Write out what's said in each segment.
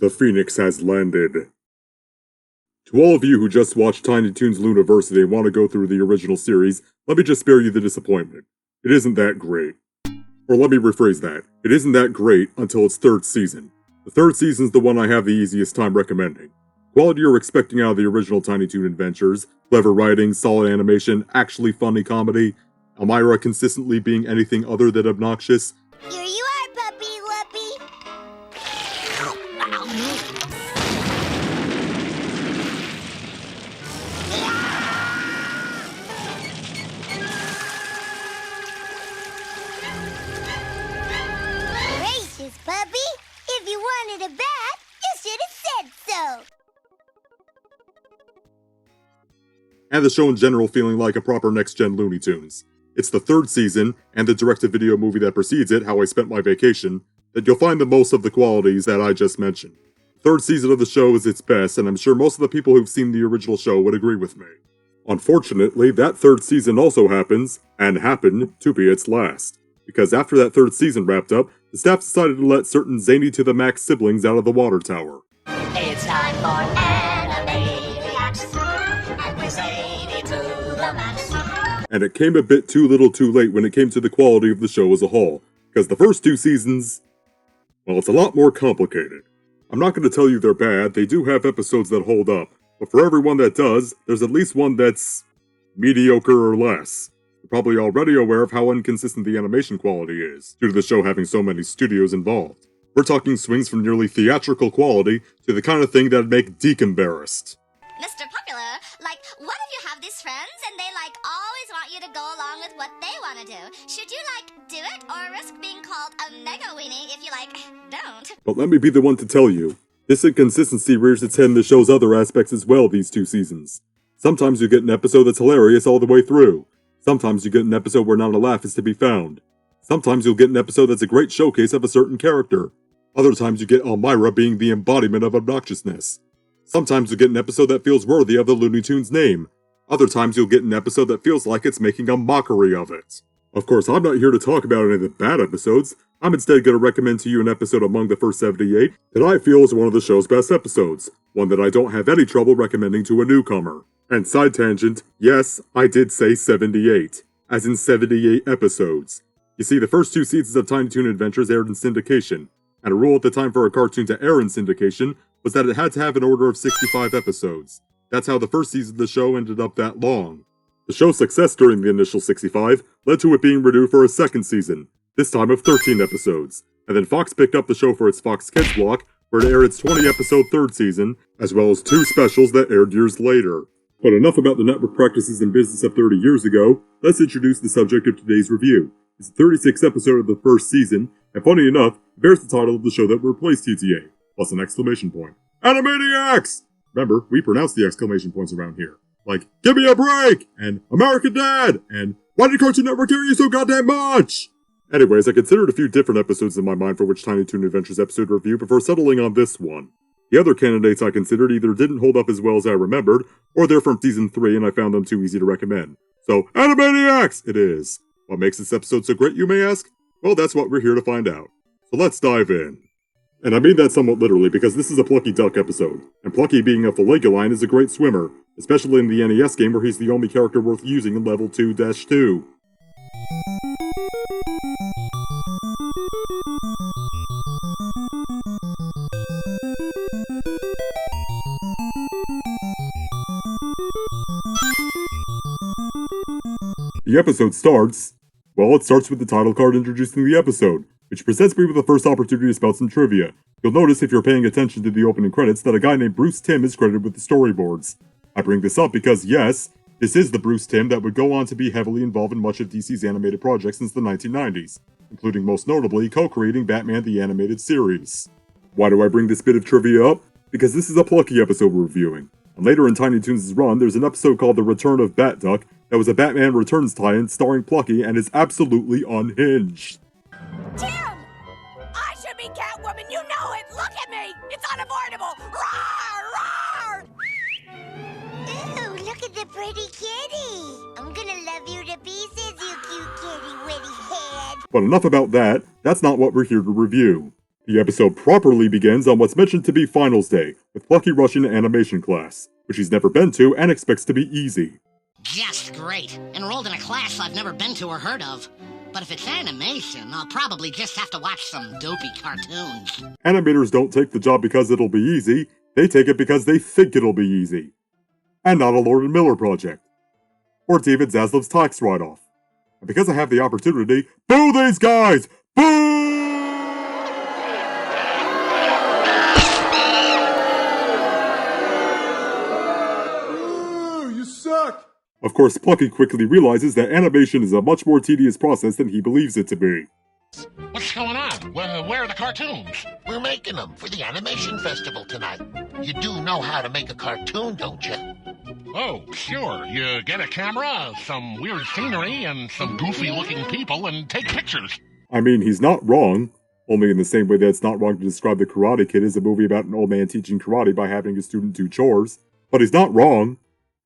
The Phoenix has landed. To all of you who just watched Tiny Toon's Looniversity and want to go through the original series, let me just spare you the disappointment. It isn't that great. Or let me rephrase that. It isn't that great until its third season. The third season's the one I have the easiest time recommending. Quality you're expecting out of the original Tiny Toon adventures, clever writing, solid animation, actually funny comedy, Elmira consistently being anything other than obnoxious. Here you are, puppy whoopee. Gracious, puppy. If you wanted a bath, you should have said so. And the show in general feeling like a proper next-gen Looney Tunes. It's the third season, and the direct-to-video movie that precedes it, How I Spent My Vacation, that you'll find the most of the qualities that I just mentioned. The third season of the show is its best, and I'm sure most of the people who've seen the original show would agree with me. Unfortunately, that third season also happens, and happened, to be its last. Because after that third season wrapped up, the staff decided to let certain zany-to-the-max siblings out of the water tower. It's time for Animaniacs, and we're zany to the max. And it came a bit too little too late when it came to the quality of the show as a whole, because the first two seasons, well, it's a lot more complicated. I'm not going to tell you they're bad, they do have episodes that hold up, but for everyone that does, there's at least one that's mediocre or less. You're probably already aware of how inconsistent the animation quality is, due to the show having so many studios involved. We're talking swings from nearly theatrical quality to the kind of thing that'd make Deke embarrassed. Mr. Popular, what if you have these friends and they, always want you to go along with what they want to do? Should you, do it or risk being called a mega weenie if you, don't? But let me be the one to tell you, this inconsistency rears its head in the show's other aspects as well these two seasons. Sometimes you get an episode that's hilarious all the way through. Sometimes you get an episode where not a laugh is to be found. Sometimes you'll get an episode that's a great showcase of a certain character. Other times you get Elmira being the embodiment of obnoxiousness. Sometimes you'll get an episode that feels worthy of the Looney Tunes name. Other times you'll get an episode that feels like it's making a mockery of it. Of course, I'm not here to talk about any of the bad episodes. I'm instead going to recommend to you an episode among the first 78 that I feel is one of the show's best episodes. One that I don't have any trouble recommending to a newcomer. And side tangent, yes, I did say 78. As in 78 episodes. You see, the first two seasons of Tiny Toon Adventures aired in syndication. And a rule at the time for a cartoon to air in syndication was that it had to have an order of 65 episodes. That's how the first season of the show ended up that long. The show's success during the initial 65 led to it being renewed for a second season, this time of 13 episodes, and then Fox picked up the show for its Fox Kids block, where it aired its 20-episode third season, as well as two specials that aired years later. But enough about the network practices and business of 30 years ago, let's introduce the subject of today's review. It's the 36th episode of the first season, and funny enough, it bears the title of the show that replaced TTA, plus an exclamation point. Animaniacs! Remember, we pronounce the exclamation points around here. Like, give me a break! And American Dad! And why did Cartoon Network carry you so goddamn much? Anyways, I considered a few different episodes in my mind for which Tiny Toon Adventures episode review before settling on this one. The other candidates I considered either didn't hold up as well as I remembered, or they're from season 3 and I found them too easy to recommend. So, Animaniacs! It is. What makes this episode so great, you may ask? Well, that's what we're here to find out. So let's dive in. And I mean that somewhat literally because this is a Plucky Duck episode, and Plucky being a Feligoline is a great swimmer, especially in the NES game where he's the only character worth using in level 2-2. The episode starts with the title card introducing the episode, which presents me with the first opportunity to spout some trivia. You'll notice if you're paying attention to the opening credits that a guy named Bruce Timm is credited with the storyboards. I bring this up because, yes, this is the Bruce Timm that would go on to be heavily involved in much of DC's animated projects since the 1990s, including most notably co-creating Batman the Animated Series. Why do I bring this bit of trivia up? Because this is a Plucky episode we're reviewing, and later in Tiny Toons' run there's an episode called The Return of Bat Duck that was a Batman Returns tie-in starring Plucky and is absolutely unhinged. Tim! I should be Catwoman, you know it! Look at me! It's unavoidable! Roar! Roar! Ooh, look at the pretty kitty! I'm gonna love you to pieces, you cute kitty witty head! But enough about that, that's not what we're here to review. The episode properly begins on what's mentioned to be Finals Day, with Plucky rushing to animation class, which he's never been to and expects to be easy. Just great. Enrolled in a class I've never been to or heard of. But if it's animation, I'll probably just have to watch some dopey cartoons. Animators don't take the job because it'll be easy, they take it because they think it'll be easy. And not a Lord and Miller project. Or David Zaslav's tax write-off. And because I have the opportunity, boo these guys! Boo! You suck! Of course, Plucky quickly realizes that animation is a much more tedious process than he believes it to be. What's going on? Where are the cartoons? We're making them for the animation festival tonight. You do know how to make a cartoon, don't you? Oh, sure. You get a camera, some weird scenery, and some goofy-looking people, and take pictures. I mean, he's not wrong. Only in the same way that it's not wrong to describe The Karate Kid as a movie about an old man teaching karate by having a student do chores. But he's not wrong.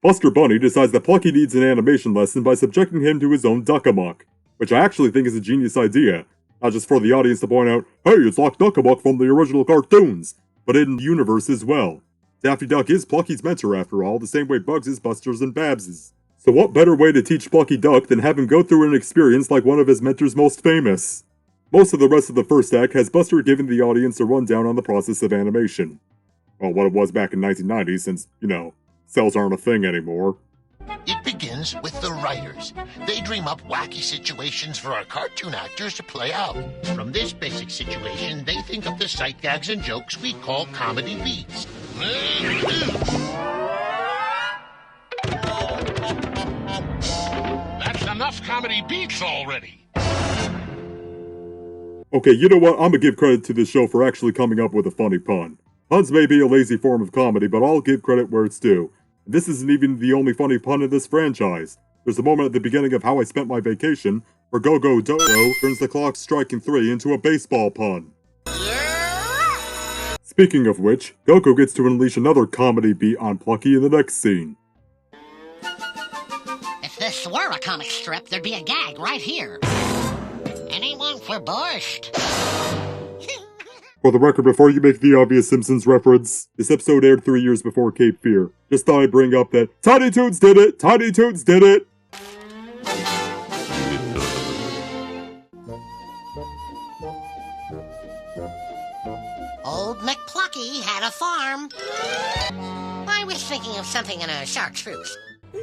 Buster Bunny decides that Plucky needs an animation lesson by subjecting him to his own Duck-a-Muck, which I actually think is a genius idea. Not just for the audience to point out, hey, it's like Duck-a-Muck from the original cartoons, but in universe as well. Daffy Duck is Plucky's mentor after all, the same way Bugs is Buster's and Babs's. So what better way to teach Plucky Duck than have him go through an experience like one of his mentors most famous? Most of the rest of the first act has Buster giving the audience a rundown on the process of animation. Well, what it was back in 1990, since, cells aren't a thing anymore. It begins with the writers. They dream up wacky situations for our cartoon actors to play out. From this basic situation, they think of the sight gags and jokes we call comedy beats. That's enough comedy beats already. Okay, you know what? I'm gonna give credit to this show for actually coming up with a funny pun. Puns may be a lazy form of comedy, but I'll give credit where it's due. This isn't even the only funny pun in this franchise. There's a moment at the beginning of How I Spent My Vacation where Go-Go Dodo turns the clock striking 3 into a baseball pun. Speaking of which, Go-Go gets to unleash another comedy beat on Plucky in the next scene. If this were a comic strip, there'd be a gag right here. Anyone for borscht? For the record, before you make the obvious Simpsons reference, this episode aired 3 years before Cape Fear. Just thought I'd bring up that Tiny Toons did it! Tiny Toons did it! Old McPlucky had a farm. I was thinking of something in a chartreuse.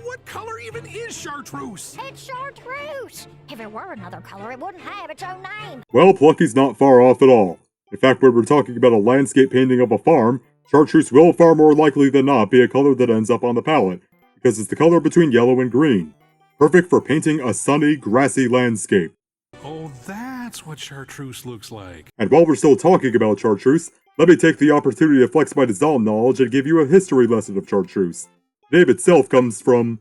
What color even is chartreuse? It's chartreuse. If it were another color, it wouldn't have its own name. Well, Plucky's not far off at all. In fact, when we're talking about a landscape painting of a farm, chartreuse will far more likely than not be a color that ends up on the palette, because it's the color between yellow and green. Perfect for painting a sunny, grassy landscape. Oh, that's what chartreuse looks like. And while we're still talking about chartreuse, let me take the opportunity to flex my dissolve knowledge and give you a history lesson of chartreuse. The name itself comes from,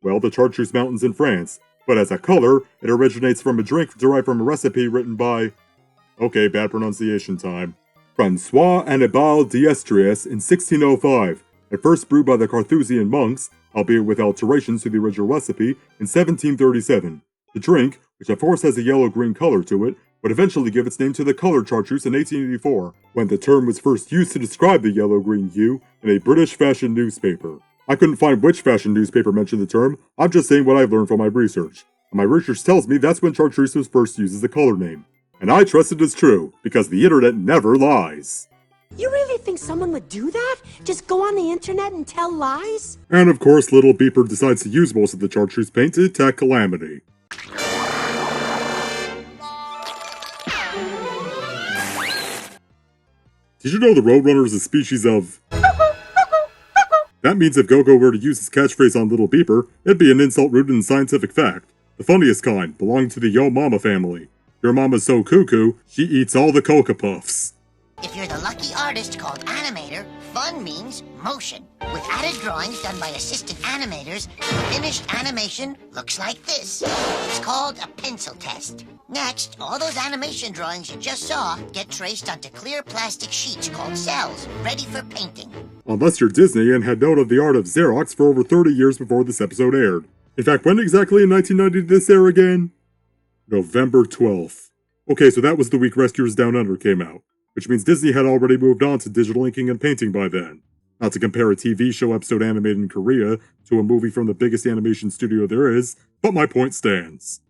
well, the Chartreuse Mountains in France, but as a color, it originates from a drink derived from a recipe written by... Okay, bad pronunciation time. François Annibal d'Estrias in 1605, at first brewed by the Carthusian monks, albeit with alterations to the original recipe, in 1737. The drink, which at first has a yellow-green color to it, would eventually give its name to the colored chartreuse in 1884, when the term was first used to describe the yellow-green hue in a British fashion newspaper. I couldn't find which fashion newspaper mentioned the term, I'm just saying what I've learned from my research. And my research tells me that's when chartreuse was first used as a color name. And I trust it is true, because the internet never lies. You really think someone would do that? Just go on the internet and tell lies? And of course, Little Beeper decides to use most of the chartreuse paint to attack Calamity. Did you know the Roadrunner is a species of... That means if Go-Go were to use his catchphrase on Little Beeper, it'd be an insult rooted in scientific fact. The funniest kind, belonging to the Yo Mama family. Your mama's so cuckoo, she eats all the Cocoa Puffs. If you're the lucky artist called animator, fun means motion. With added drawings done by assistant animators, the finished animation looks like this. It's called a pencil test. Next, all those animation drawings you just saw get traced onto clear plastic sheets called cells, ready for painting. Unless you're Disney and had known of the art of Xerox for over 30 years before this episode aired. In fact, when exactly in 1990 did this air again? November 12th. Okay, so that was the week Rescuers Down Under came out. which means Disney had already moved on to digital inking and painting by then. Not to compare a TV show episode animated in Korea to a movie from the biggest animation studio there is, but my point stands.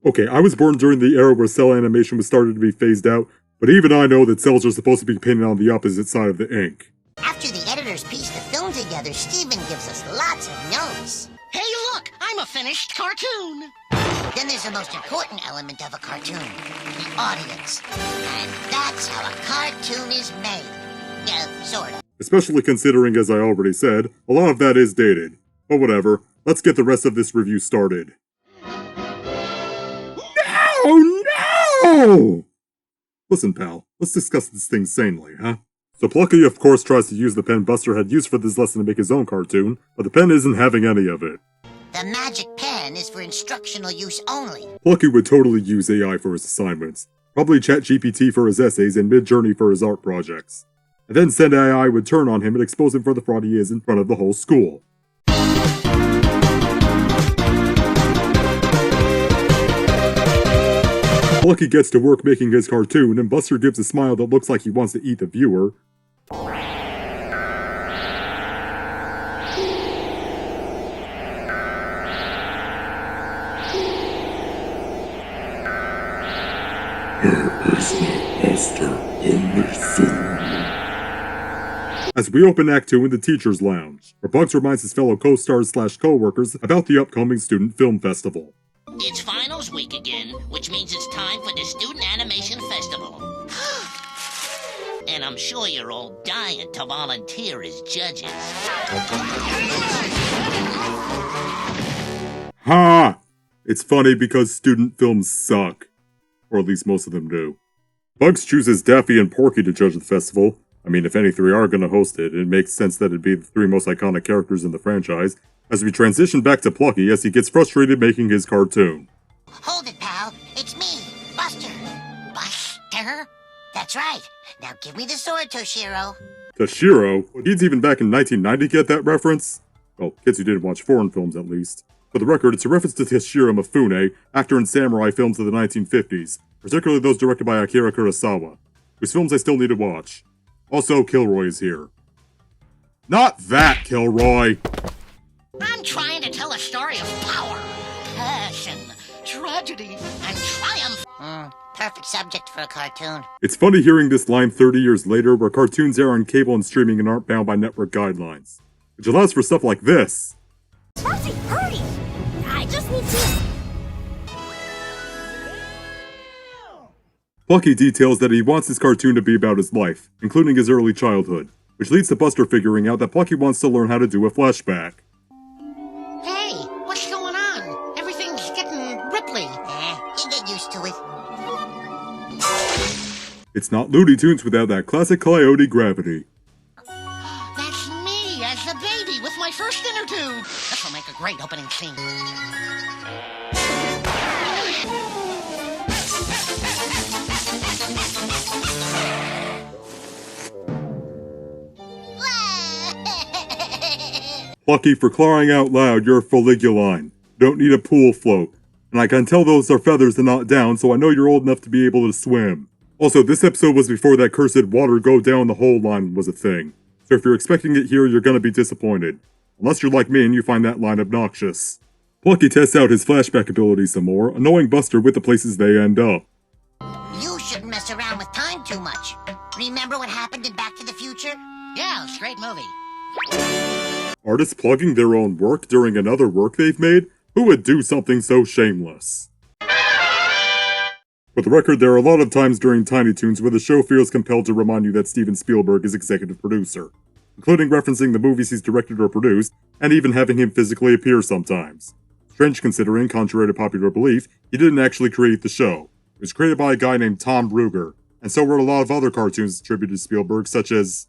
Okay, I was born during the era where cell animation was starting to be phased out, but even I know that cells are supposed to be painted on the opposite side of the ink. After the editors piece the film together, Steven gives us lots of notes. Hey, look, I'm a finished cartoon. Then there's the most important element of a cartoon, the audience. And that's how a cartoon is made. Yeah, sort of. Especially considering, as I already said, a lot of that is dated. But whatever, let's get the rest of this review started. No! Listen, pal, let's discuss this thing sanely, huh? So Plucky, of course, tries to use the pen Buster had used for this lesson to make his own cartoon, but the pen isn't having any of it. The magic pen is for instructional use only. Plucky would totally use AI for his assignments, probably ChatGPT for his essays and Midjourney for his art projects. And then said AI would turn on him and expose him for the fraud he is in front of the whole school. Plucky gets to work making his cartoon, and Buster gives a smile that looks like he wants to eat the viewer. As we open Act 2 in the Teacher's Lounge, where Bugs reminds his fellow co-stars / co-workers about the upcoming Student Film Festival. It's finals week again, which means it's time for the Student Animation Festival. And I'm sure you're all dying to volunteer as judges. Ha! It's funny because student films suck. Or at least most of them do. Bugs chooses Daffy and Porky to judge the festival. I mean, if any three are gonna host it, it makes sense that it'd be the three most iconic characters in the franchise, as we transition back to Plucky as he gets frustrated making his cartoon. Hold it, pal. It's me, Buster. Buster? That's right. Now give me the sword, Toshiro. Toshiro? Kids even back in 1990 get that reference? Well, kids who didn't watch foreign films at least. For the record, it's a reference to Toshiro Mifune, actor in samurai films of the 1950s, particularly those directed by Akira Kurosawa, whose films I still need to watch. Also, Kilroy is here. Not that Kilroy! I'm trying to tell a story of power, passion, tragedy, and triumph. Perfect subject for a cartoon. It's funny hearing this line 30 years later where cartoons air on cable and streaming and aren't bound by network guidelines, which allows for stuff like this. Rosie, hurry! I just need to... Plucky details that he wants his cartoon to be about his life, including his early childhood, which leads to Buster figuring out that Plucky wants to learn how to do a flashback. Hey, what's going on? Everything's getting ripply. You get used to it. It's not Looney Tunes without that classic Coyote gravity. That's me as the baby with my first inner tube. This'll make a great opening scene. Plucky, for crying out loud, you're Foliguline. Don't need a pool float. And I can tell those are feathers and not down, so I know you're old enough to be able to swim. Also, this episode was before that cursed water go down the hole line was a thing. So if you're expecting it here, you're gonna be disappointed. Unless you're like me and you find that line obnoxious. Plucky tests out his flashback abilities some more, annoying Buster with the places they end up. You shouldn't mess around with time too much. Remember what happened in Back to the Future? Yeah, it's a great movie. Artists plugging their own work during another work they've made? Who would do something so shameless? For the record, there are a lot of times during Tiny Toons where the show feels compelled to remind you that Steven Spielberg is executive producer, including referencing the movies he's directed or produced, and even having him physically appear sometimes. Strange considering, contrary to popular belief, he didn't actually create the show. It was created by a guy named Tom Ruegger, and so were a lot of other cartoons attributed to Spielberg, such as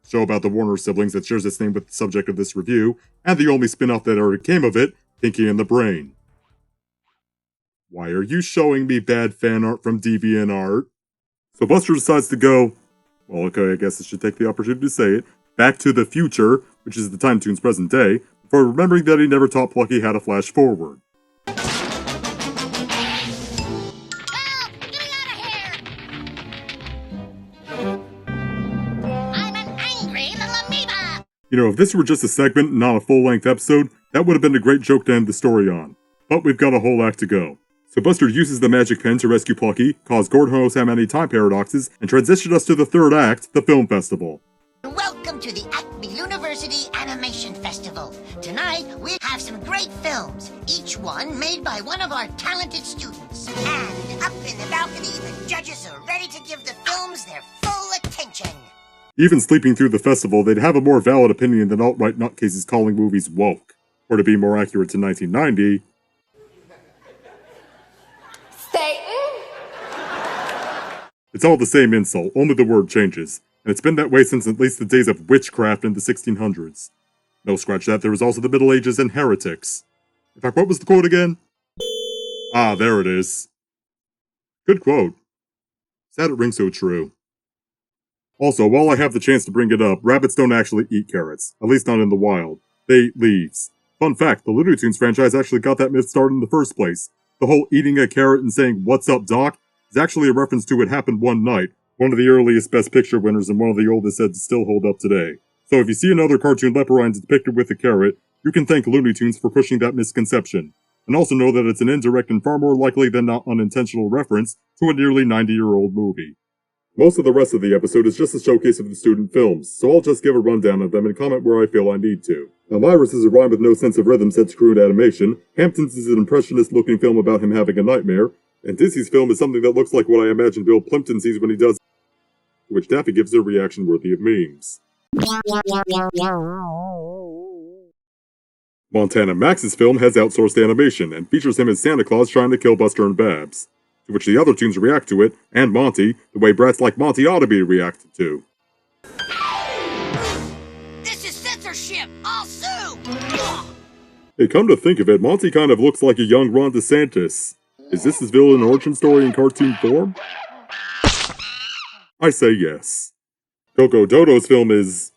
a show about the Warner siblings that shares its name with the subject of this review, and the only spin-off that ever came of it, Pinky and the Brain. Why are you showing me bad fan art from DeviantArt? So Buster decides to go, well, okay, I guess I should take the opportunity to say it, Back to the Future, which is the Time Toon's present day, before before remembering that he never taught Plucky how to flash forward. Well, get me out of here! I'm an angry little amoeba! You know, if this were just a segment and not a full-length episode, that would have been a great joke to end the story on. But we've got a whole act to go. So Buster uses the magic pen to rescue Plucky, cause Gordon knows how many time paradoxes, and transition us to the third act, the film festival. Welcome to the Acme University Animation Festival. Tonight, we have some great films, each one made by one of our talented students. And up in the balcony, the judges are ready to give the films their full attention. Even sleeping through the festival, they'd have a more valid opinion than alt-right nutcases calling movies woke. Or to be more accurate to 1990... It's all the same insult, only the word changes. And it's been that way since at least the days of witchcraft in the 1600s. No, scratch that, there was also the Middle Ages and heretics. In fact, what was the quote again? Ah, there it is. Good quote. Sad it rings so true. Also, while I have the chance to bring it up, rabbits don't actually eat carrots. At least not in the wild. They eat leaves. Fun fact, the Looney Tunes franchise actually got that myth started in the first place. The whole eating a carrot and saying, "What's up, Doc?" is actually a reference to It Happened One Night, one of the earliest Best Picture winners and one of the oldest said to still hold up today. So if you see another cartoon leporine depicted with a carrot, you can thank Looney Tunes for pushing that misconception. And also know that it's an indirect and far more likely than not unintentional reference to a nearly 90-year-old movie. Most of the rest of the episode is just a showcase of the student films, so I'll just give a rundown of them and comment where I feel I need to. Elmira's is a rhyme with no sense of rhythm set to crude animation, Hampton's is an impressionist-looking film about him having a nightmare, and Dizzy's film is something that looks like what I imagine Bill Plimpton sees when he does, to which Daffy gives a reaction worthy of memes. Montana Max's film has outsourced animation, and features him as Santa Claus trying to kill Buster and Babs, to which the other tunes react to it, and Monty, the way brats like Monty ought to be reacted to. This is censorship! I'll sue! Hey, come to think of it, Monty kind of looks like a young Ron DeSantis. Is this his villain origin story in cartoon form? I say yes. Coco Dodo's film is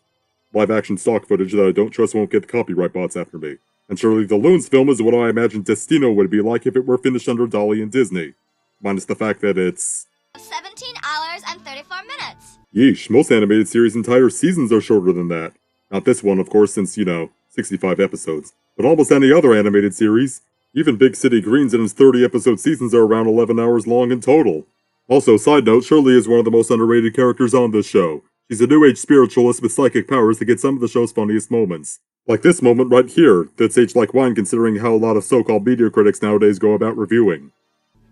live-action stock footage that I don't trust won't get the copyright bots after me. And Shirley the Loon's film is what I imagine Destino would be like if it were finished under Dolly and Disney. Minus the fact that it's 17 hours and 34 minutes. Yeesh, most animated series' entire seasons are shorter than that. Not this one, of course, since, 65 episodes. But almost any other animated series, even Big City Greens in its 30-episode seasons are around 11 hours long in total. Also, side note, Shirley is one of the most underrated characters on this show. She's a New Age spiritualist with psychic powers that get some of the show's funniest moments. Like this moment right here, that's aged like wine considering how a lot of so-called media critics nowadays go about reviewing.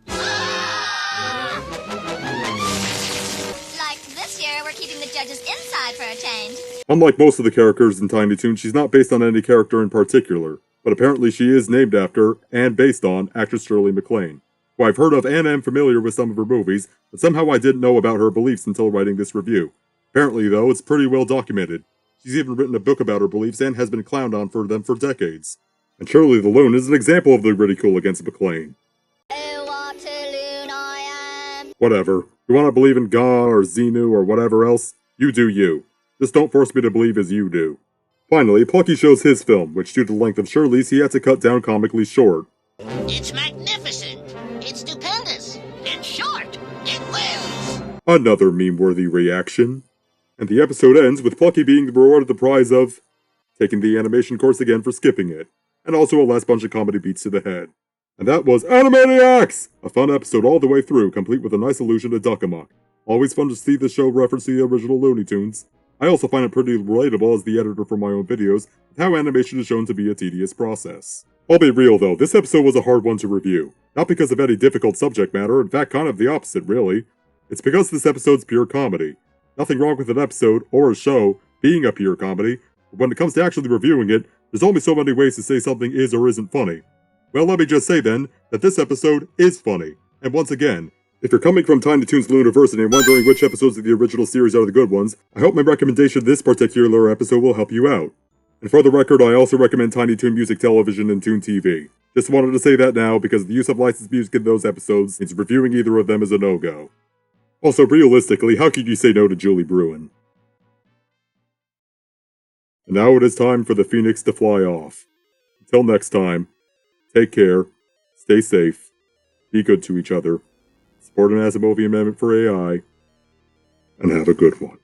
Like this year, we're keeping the judges inside for a change. Unlike most of the characters in Tiny Toon, she's not based on any character in particular, but apparently she is named after, and based on, actress Shirley MacLaine, who I've heard of and am familiar with some of her movies, but somehow I didn't know about her beliefs until writing this review. Apparently, though, it's pretty well documented. She's even written a book about her beliefs and has been clowned on for them for decades. And Shirley the Loon is an example of the ridicule against MacLaine. Oh, what a loon I am. Whatever. You want to believe in God or Xenu or whatever else? You do you. Just don't force me to believe as you do. Finally, Plucky shows his film, which due to the length of Shirley's, he had to cut down comically short. It's magnificent. It's stupendous. It's short. It wins. Another meme-worthy reaction. And the episode ends with Plucky being rewarded the prize of taking the animation course again for skipping it, and also a last bunch of comedy beats to the head. And that was Animaniacs! A fun episode all the way through, complete with a nice allusion to Duck Amuck. Always fun to see the show reference to the original Looney Tunes. I also find it pretty relatable as the editor for my own videos, with how animation is shown to be a tedious process. I'll be real though, this episode was a hard one to review. Not because of any difficult subject matter, in fact kind of the opposite really. It's because this episode's pure comedy. Nothing wrong with an episode, or a show, being a pure comedy, but when it comes to actually reviewing it, there's only so many ways to say something is or isn't funny. Well, let me just say then, that this episode is funny. And once again, if you're coming from Tiny Toons Looniversity and wondering which episodes of the original series are the good ones, I hope my recommendation of this particular episode will help you out. And for the record, I also recommend Tiny Toon Music Television and Toon TV. Just wanted to say that now, because the use of licensed music in those episodes means reviewing either of them is a no-go. Also, realistically, how could you say no to Julie Bruin? And now it is time for the Phoenix to fly off. Until next time, take care, stay safe, be good to each other, support an Asimovian amendment for AI, and have a good one.